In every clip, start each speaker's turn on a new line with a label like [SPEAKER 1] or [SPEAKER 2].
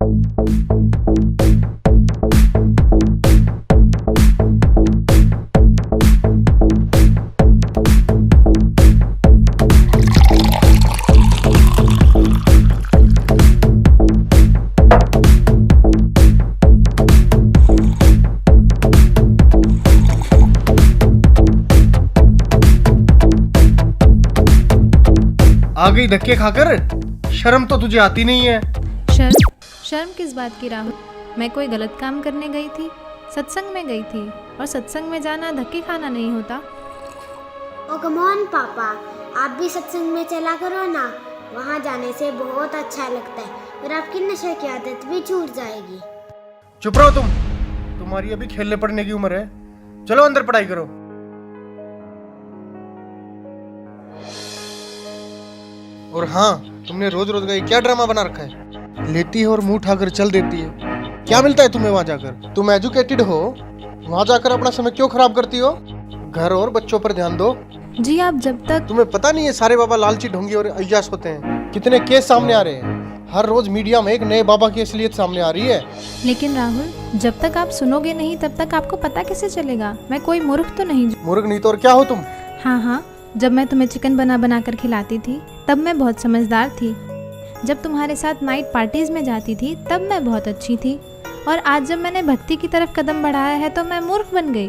[SPEAKER 1] आ गई धक्के खाकर। शर्म तो तुझे आती नहीं है।
[SPEAKER 2] शर्म किस बात की राहुल? मैं कोई गलत काम करने गई थी? सत्संग में गई थी, और सत्संग में जाना धक्के खाना नहीं होता।
[SPEAKER 3] ओ कम ऑन पापा, आप भी सत्संग में चला करो ना। वहाँ जाने से बहुत अच्छा लगता है और आपकी नशे की आदत भी छूट जाएगी।
[SPEAKER 1] चुप रहो तुम। तुम्हारी अभी खेलने पड़ने की उम्र है। चलो अंदर पढ़ाई करो। और हाँ, तुमने रोज रोज का ये क्या ड्रामा बना रखा है? लेती है और मुंह उठाकर चल देती है। क्या मिलता है तुम्हें वहां जाकर? तुम एजुकेटेड हो, वहां जाकर अपना समय क्यों खराब करती हो? घर और बच्चों पर ध्यान दो।
[SPEAKER 2] जी आप जब तक
[SPEAKER 1] तुम्हें पता नहीं है सारे बाबा लालची, ढोंगी और अय्याश होते हैं? कितने केस सामने आ रहे हैं। हर रोज मीडिया में एक नए बाबा की असलियत सामने आ रही है।
[SPEAKER 2] लेकिन राहुल, जब तक आप सुनोगे नहीं तब तक आपको पता कैसे चलेगा? मैं कोई मूर्ख तो नहीं।
[SPEAKER 1] मूर्ख नहीं तो और क्या हो तुम?
[SPEAKER 2] हाँ, जब मैं तुम्हें चिकन बना कर खिलाती थी तब मैं बहुत समझदार थी। जब तुम्हारे साथ नाइट पार्टीज में जाती थी तब मैं बहुत अच्छी थी। और आज जब मैंने भक्ति की तरफ कदम बढ़ाया है तो मैं मूर्ख बन गई।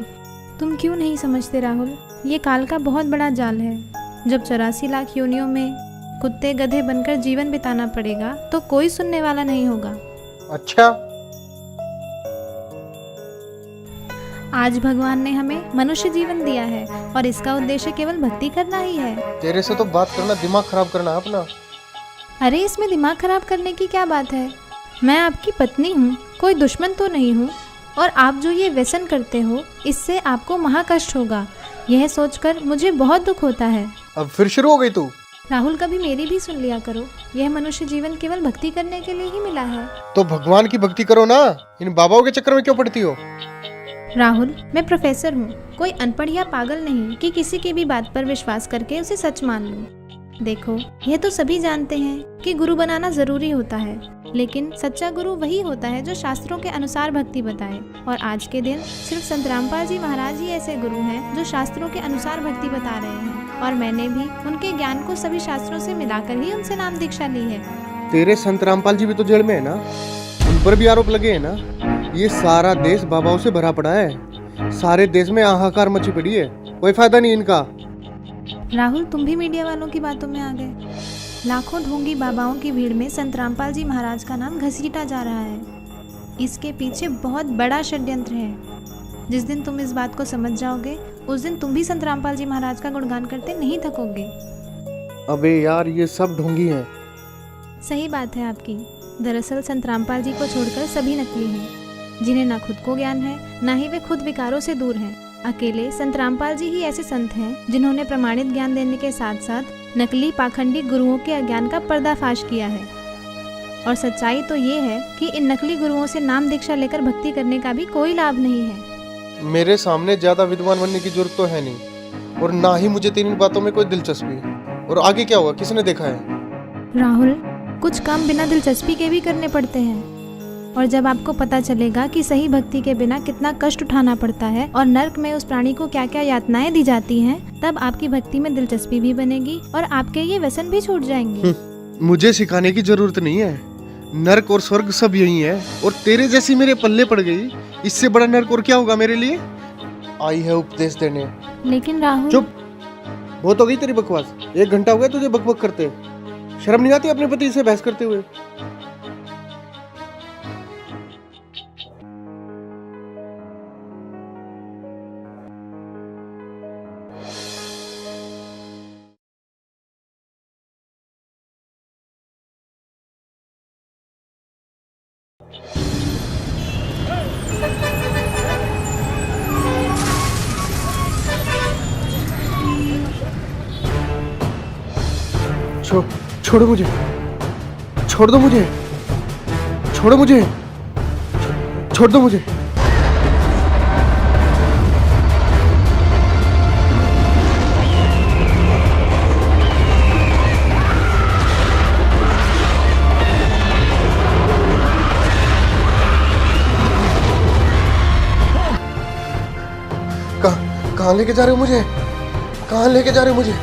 [SPEAKER 2] तुम क्यों नहीं समझते राहुल? ये काल का बहुत बड़ा जाल है। जब 84 लाख योनियों में कुत्ते गधे बनकर जीवन बिताना पड़ेगा तो कोई सुनने वाला नहीं होगा।
[SPEAKER 1] अच्छा,
[SPEAKER 2] आज भगवान ने हमें मनुष्य जीवन दिया है और इसका उद्देश्य केवल भक्ति करना ही है।
[SPEAKER 1] तेरे से तो बात करना दिमाग खराब करना है अपना।
[SPEAKER 2] अरे इसमें दिमाग खराब करने की क्या बात है? मैं आपकी पत्नी हूँ, कोई दुश्मन तो नहीं हूँ। और आप जो ये व्यसन करते हो इससे आपको महाकष्ट होगा। यह सोचकर मुझे बहुत दुख होता है।
[SPEAKER 1] अब फिर शुरू हो गई तू।
[SPEAKER 2] राहुल, कभी मेरी भी सुन लिया करो। यह मनुष्य जीवन केवल भक्ति करने के लिए ही मिला है।
[SPEAKER 1] तो भगवान की भक्ति करो ना। इन बाबाओं के चक्कर में क्यों पड़ती हो?
[SPEAKER 2] राहुल, मैं प्रोफेसर हूँ, कोई अनपढ़ या पागल नहीं कि किसी की भी बात पर विश्वास करके उसे सच मान लूँ। देखो, यह तो सभी जानते हैं कि गुरु बनाना जरूरी होता है, लेकिन सच्चा गुरु वही होता है जो शास्त्रों के अनुसार भक्ति बताए। और आज के दिन सिर्फ संत रामपाल जी महाराज ही ऐसे गुरु हैं जो शास्त्रों के अनुसार भक्ति बता रहे हैं। और मैंने भी उनके ज्ञान को सभी शास्त्रों से मिलाकर ही उनसे नाम दीक्षा ली है।
[SPEAKER 1] तेरे संत रामपाल जी भी तो जेल में है ना? उन पर भी आरोप लगे हैं ना? ये सारा देश बाबाओं से भरा पड़ा है। सारे देश में हाहाकार मची पड़ी है। कोई फायदा नहीं इनका।
[SPEAKER 2] राहुल, तुम भी मीडिया वालों की बातों में आ गए। लाखों ढोंगी बाबाओं की भीड़ में संत रामपाल जी महाराज का नाम घसीटा जा रहा है। इसके पीछे बहुत बड़ा षड्यंत्र है। जिस दिन तुम इस बात को समझ जाओगे उस दिन तुम भी संत रामपाल जी महाराज का गुणगान करते नहीं थकोगे।
[SPEAKER 1] अबे यार, ये सब ढोंगी हैं।
[SPEAKER 2] सही बात है आपकी। दरअसल संत रामपाल जी को छोड़कर सभी नकली हैं, जिन्हें ना खुद को ज्ञान है ना ही वे खुद विकारों से दूर हैं। अकेले संत रामपाल जी ही ऐसे संत हैं जिन्होंने प्रमाणित ज्ञान देने के साथ साथ नकली पाखंडी गुरुओं के अज्ञान का पर्दाफाश किया है। और सच्चाई तो ये है कि इन नकली गुरुओं से नाम दीक्षा लेकर भक्ति करने का भी कोई लाभ नहीं है।
[SPEAKER 1] मेरे सामने ज्यादा विद्वान बनने की जरूरत तो है नहीं, और ना ही मुझे तेरी बातों में कोई दिलचस्पी। और आगे क्या होगा किसने देखा है?
[SPEAKER 2] राहुल, कुछ काम बिना दिलचस्पी के भी करने पड़ते हैं। और जब आपको पता चलेगा कि सही भक्ति के बिना कितना कष्ट उठाना पड़ता है और नर्क में उस प्राणी को क्या क्या यातनाएं दी जाती हैं, तब आपकी भक्ति में दिलचस्पी भी बनेगी और आपके ये व्यसन भी छूट जाएंगे।
[SPEAKER 1] मुझे सिखाने की जरूरत नहीं है। नर्क और स्वर्ग सब यही है, और तेरे जैसी मेरे पल्ले पड़ गई। इससे बड़ा नर्क और क्या होगा मेरे लिए? आई है उपदेश देने।
[SPEAKER 2] लेकिन राहुल,
[SPEAKER 1] चुप, बहुत हो गई तेरी बकवास। 1 घंटा हो गया तुझे बकबक करते। शर्म नहीं आती अपने पति से बहस करते हुए? छोड़ो मुझे, छोड़ दो मुझे, छोड़ो मुझे, छोड़ दो मुझे। कहाँ लेके जा रहे हो मुझे? कहाँ लेके जा रहे हो मुझे?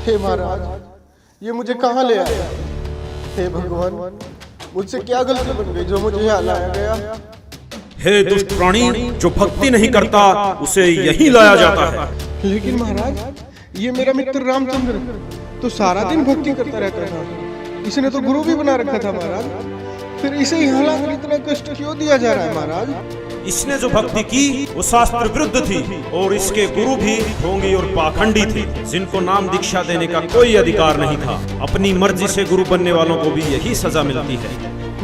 [SPEAKER 1] हे महाराज, ये मुझे कहाँ ले आया? हे भगवान, मुझसे क्या गलती बन गई जो मुझे यहाँ लाया गया?
[SPEAKER 4] हे दुष्ट प्राणी, जो भक्ति नहीं करता उसे यही लाया जाता है।
[SPEAKER 1] लेकिन महाराज, ये मेरा मित्र रामचंद्र तो सारा दिन भक्ति करता रहता था। इसने तो गुरु भी बना रखा था महाराज, फिर इसे यहाँ लाकर इतना कष्ट क्यों दिया जा रहा है महाराज?
[SPEAKER 4] इसने जो भक्ति की वो शास्त्र विरुद्ध थी और इसके गुरु भी ढोंगी और पाखंडी थे, जिनको नाम दीक्षा देने का कोई अधिकार नहीं था। अपनी मर्जी से गुरु बनने वालों को भी यही सजा मिलती है।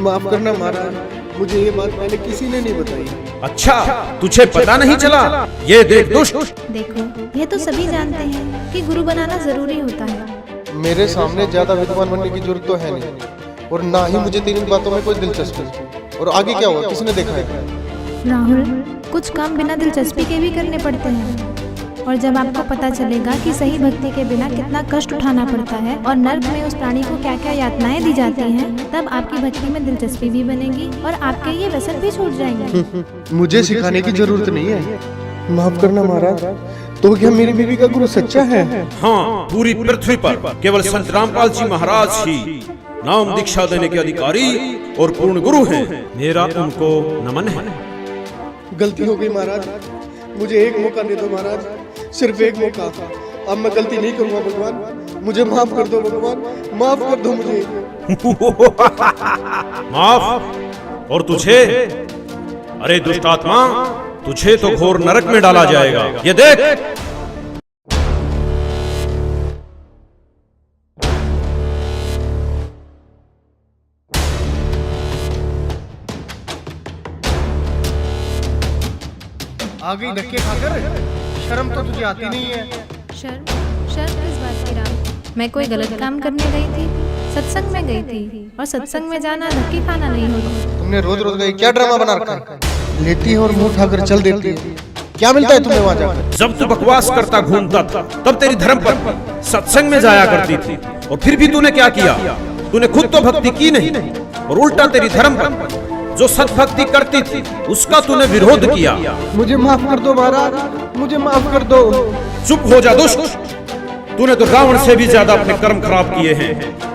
[SPEAKER 1] माफ करना महाराज, मुझे ये बात पहले किसी ने नहीं बताई।
[SPEAKER 4] अच्छा, तुझे पता नहीं चला? ये देख दुष्ट।
[SPEAKER 2] देखो, यह तो सभी जानते हैं कि गुरु बनाना जरूरी होता है।
[SPEAKER 1] मेरे सामने ज्यादा विद्वान बनने की जरूरत तो है नहीं, और ना ही मुझे तेरी बातों में कोई दिलचस्पी। और आगे क्या हुआ, किसने देखा है?
[SPEAKER 2] राहुल, कुछ काम बिना दिलचस्पी के भी करने पड़ते हैं, और जब आपको पता चलेगा कि सही भक्ति के बिना कितना कष्ट उठाना पड़ता है और नर्क में उस प्राणी को क्या क्या यातनाएं दी जाती हैं, तब आपकी भक्ति में दिलचस्पी भी बनेगी और आपके ये व्यसन भी छूट जाएंगे।
[SPEAKER 1] मुझे सिखाने की जरूरत नहीं है। माफ करना महाराज, तो क्या मेरी बीवी का गुरु सच्चा है?
[SPEAKER 4] हाँ, पूरी पृथ्वी पर केवल संत रामपाल जी महाराज ही नाम दीक्षा देने के अधिकारी और पूर्ण गुरु हैं। मेरा उनको नमन है।
[SPEAKER 1] गलती हो गई महाराज, मुझे एक मौका दे दो महाराज, सिर्फ एक मौका। अब मैं गलती नहीं करूंगा भगवान, मुझे माफ कर दो भगवान, माफ कर दो मुझे।
[SPEAKER 4] माफ? और तुझे? अरे दुष्ट आत्मा, तुझे तो घोर नरक में डाला जाएगा। ये देख।
[SPEAKER 1] आ गई धक्के खाकर, शर्म तो तुझे आती नहीं है।
[SPEAKER 2] शर्म किस बात की राम? मैं कोई गलत काम करने गई थी? सत्संग में गई थी, और सत्संग में जाना धक्के खाना नहीं होता।
[SPEAKER 1] तुमने रोज रोज का ये क्या ड्रामा बना रखा है? लेती है और मुंह उठाकर चल देती है। क्या मिलता है तुम्हें वहाँ जाकर?
[SPEAKER 4] जब तू बकवास करता घूमता था, तब तेरी धर्मपत्नी सत्संग में जाया करती थी, और फिर भी तूने क्या किया? तूने खुद तो भक्ति की नहीं, और उल्टा तेरी धर्मपत्नी जो सत्भक्ति करती थी उसका तूने विरोध किया।
[SPEAKER 1] मुझे माफ कर दो महाराज, मुझे माफ कर दो।
[SPEAKER 4] चुप हो जा दुष्ट, तूने तो रावण से भी ज्यादा अपने कर्म खराब किए हैं।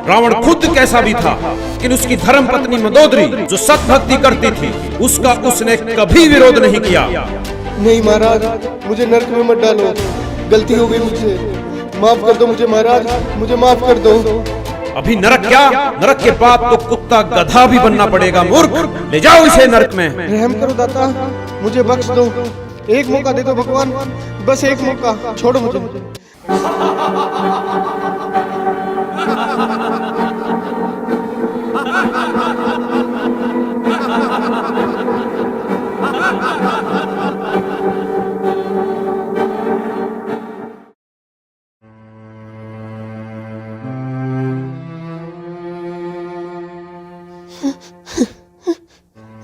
[SPEAKER 4] रावण खुद कैसा भी था, लेकिन उसकी धर्म पत्नी मंदोदरी जो सत्भक्ति करती थी उसका उसने कभी विरोध नहीं किया।
[SPEAKER 1] नहीं महाराज, मुझे नरक में मत डालो, गलती हो गई मुझसे, माफ कर दो मुझे महाराज, मुझे माफ कर दो।
[SPEAKER 4] अभी नरक क्या, नरक के बाद तो कुत्ता गधा भी बनना पड़ेगा। मूर्ख, ले जाओ इसे नरक में।
[SPEAKER 1] रहम करो दाता, मुझे बख्श दो, एक मौका दे दो भगवान, बस एक मौका, छोड़ो मुझे।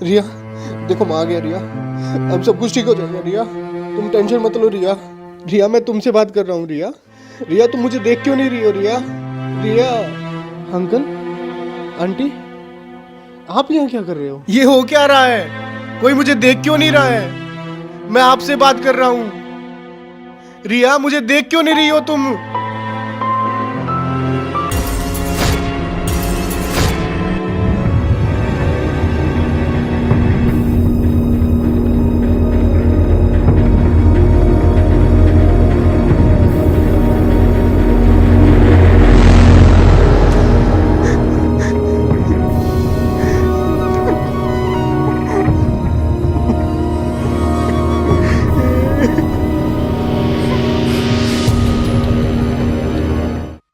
[SPEAKER 1] रिया, देखो मैं आ गया रिया, अब सब कुछ ठीक हो जाएगा रिया, तुम टेंशन मत लो रिया। रिया, मैं तुमसे बात कर रहा हूँ रिया। रिया, तुम मुझे देख क्यों नहीं रही हो रिया? रिया, अंकल, आंटी, आप यहाँ क्या कर रहे हो? ये हो क्या रहा है? कोई मुझे देख क्यों नहीं रहा है? मैं आपसे बात कर रहा हूँ। रिया, मुझे देख क्यों नहीं रही हो तुम?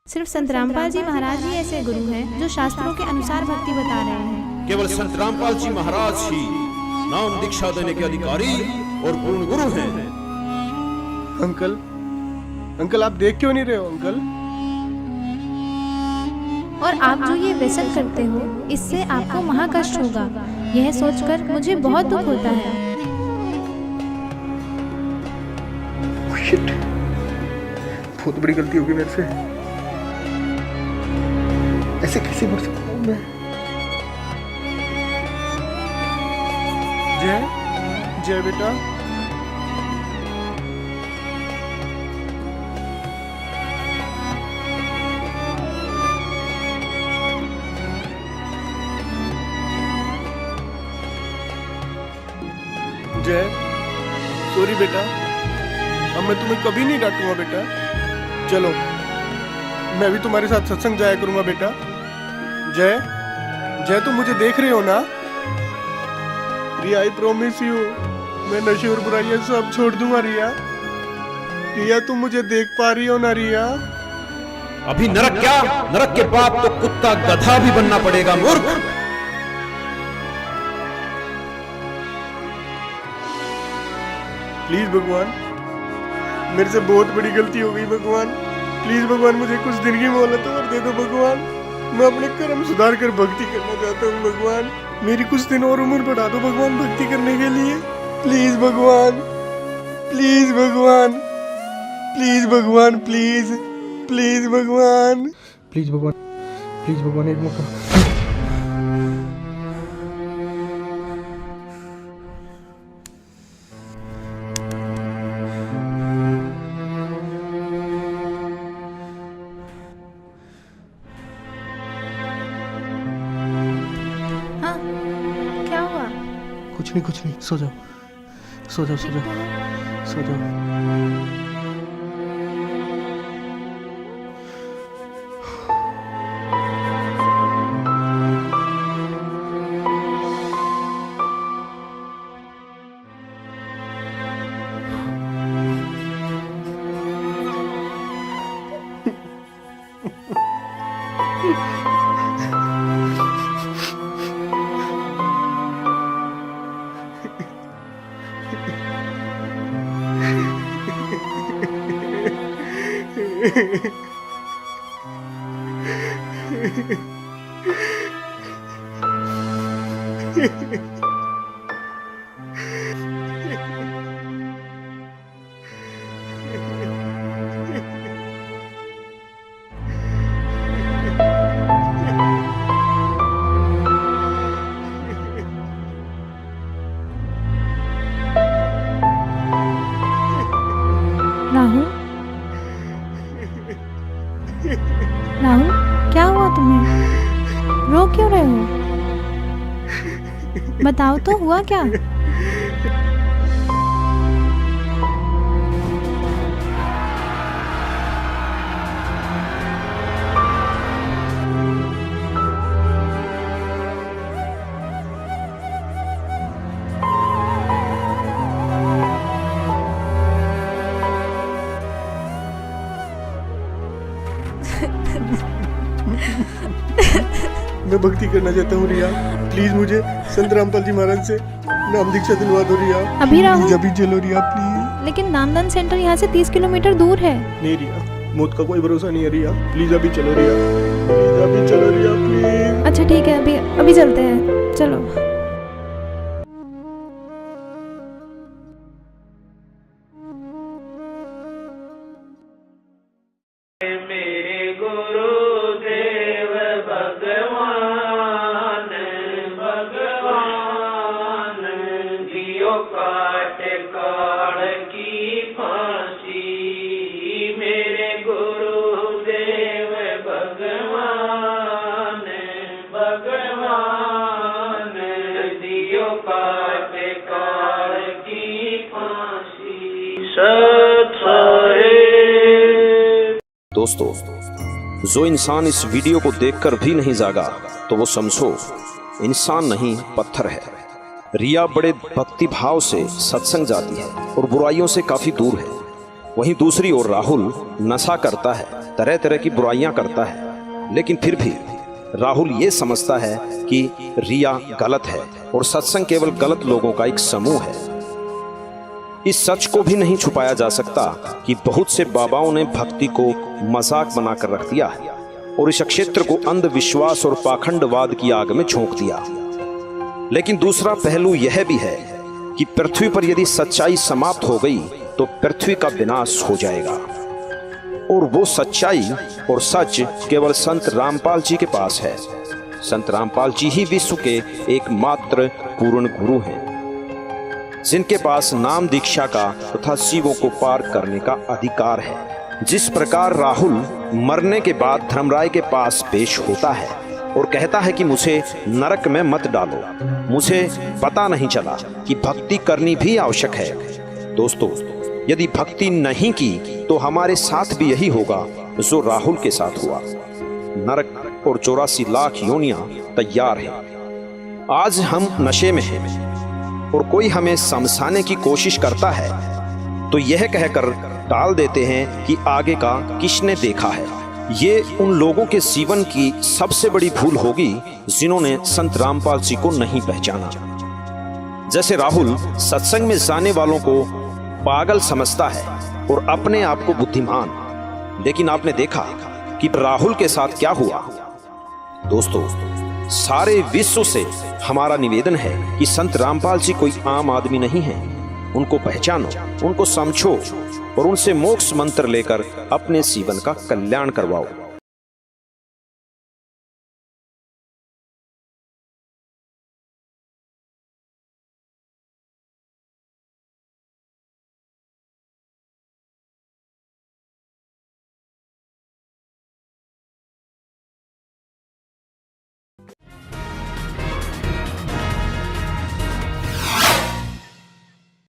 [SPEAKER 2] सिर्फ संत रामपाल जी महाराज ही ऐसे गुरु हैं जो शास्त्रों के अनुसार भक्ति बता रहे हैं।
[SPEAKER 4] केवल संत रामपाल जी महाराज ही नाम दीक्षा देने के अधिकारी और पूर्ण गुरु हैं।
[SPEAKER 1] अंकल, अंकल आप देख क्यों नहीं रहे हो अंकल?
[SPEAKER 2] और आप जो ये व्यसन करते हो इससे आपको महाकष्ट होगा। यह सोचकर मुझे बहुत दुख होता है।
[SPEAKER 1] शिट, बहुत बड़ी गलती होगी मेरे से। ऐसे कैसे बढ़ सकता हूँ मैं? जय जय बेटा, जय सॉरी बेटा, अब मैं तुम्हें कभी नहीं डांटूंगा बेटा। चलो मैं भी तुम्हारे साथ सत्संग जाया करूंगा बेटा। जय जय तुम मुझे देख रहे हो ना? रिया आई प्रॉमिस यू, मैं नशे और बुराइयां सब छोड़ दूंगा रिया। रिया तुम मुझे देख पा रही हो ना रिया?
[SPEAKER 4] अभी नरक क्या, नरक के बाद तो कुत्ता गधा भी बनना पड़ेगा मूर्ख।
[SPEAKER 1] प्लीज भगवान, मेरे से बहुत बड़ी गलती हो गई भगवान। प्लीज भगवान मुझे कुछ दिन की मोहलत और दे दो भगवान। मैं अपने कर्म सुधार कर भक्ति करना चाहता हूँ भगवान। मेरी कुछ दिन और उम्र बढ़ा दो भगवान भक्ति करने के लिए। प्लीज भगवान, प्लीज भगवान, प्लीज भगवान, प्लीज प्लीज भगवान, प्लीज भगवान, प्लीज भगवान एक मौका।
[SPEAKER 2] हाँ, क्या हुआ?
[SPEAKER 1] कुछ नहीं, सो जाओ सो जाओ सो जाओ सो जाओ।
[SPEAKER 2] राहुल, राहुल क्या हुआ तुम्हें? रो क्यों रहे हो? बताओ तो हुआ क्या?
[SPEAKER 1] मैं भक्ति करना चाहता हूँ रिया। प्लीज मुझे संत रामपाल जी महाराज से नाम दीक्षा दिलवा दो रिया।
[SPEAKER 2] अभी राहुल?
[SPEAKER 1] अभी चलो रिया प्लीज।
[SPEAKER 2] लेकिन नामदान सेंटर यहाँ से 30 किलोमीटर दूर है।
[SPEAKER 1] नहीं रिया, मौत का कोई भरोसा नहीं है रिया। प्लीज अभी चलो रिया, प्लीज अभी चलो रिया प्लीज।
[SPEAKER 2] अच्छा ठीक है, अभी चलते हैं, चलो।
[SPEAKER 4] दोस्तों, जो इंसान इस वीडियो को देखकर भी नहीं जागा तो वो समझो इंसान नहीं पत्थर है। रिया बड़े भक्ति भाव से सत्संग जाती है और बुराइयों से काफी दूर है। वहीं दूसरी ओर राहुल नशा करता है, तरह तरह की बुराइयां करता है, लेकिन फिर भी राहुल ये समझता है कि रिया गलत है और सत्संग केवल गलत लोगों का एक समूह है। इस सच को भी नहीं छुपाया जा सकता कि बहुत से बाबाओं ने भक्ति को मजाक बनाकर रख दिया है और इस क्षेत्र को अंधविश्वास और पाखंडवाद की आग में झोंक दिया। लेकिन दूसरा पहलू यह भी है कि पृथ्वी पर यदि सच्चाई समाप्त हो गई तो पृथ्वी का विनाश हो जाएगा, और वो सच्चाई और सच केवल संत रामपाल जी के पास है। संत रामपाल जी ही विश्व के एकमात्र पूर्ण गुरु हैं, जिनके पास नाम दीक्षा का तथा शिवों को पार करने का अधिकार है। जिस प्रकार राहुल मरने के बाद धर्मराय के पास पेश होता है और कहता है कि मुझे नरक में मत डालो, मुझे पता नहीं चला कि भक्ति करनी भी आवश्यक है। दोस्तों, यदि भक्ति नहीं की तो हमारे साथ भी यही होगा जो राहुल के साथ हुआ। नरक और 84 लाख योनियां तैयार हैं। आज हम नशे में हैं और कोई हमें समझाने की कोशिश करता है तो यह कहकर टाल देते हैं कि आगे का किसने देखा है। ये उन लोगों के जीवन की सबसे बड़ी भूल होगी जिन्होंने संत रामपाल जी को नहीं पहचाना। जैसे राहुल सत्संग में जाने वालों को पागल समझता है और अपने आप को बुद्धिमान, लेकिन आपने देखा कि राहुल के साथ क्या हुआ। दोस्तों, सारे विश्व से हमारा निवेदन है कि संत रामपाल जी कोई आम आदमी नहीं है। उनको पहचानो, उनको समझो और उनसे मोक्ष मंत्र लेकर अपने जीवन का कल्याण करवाओ।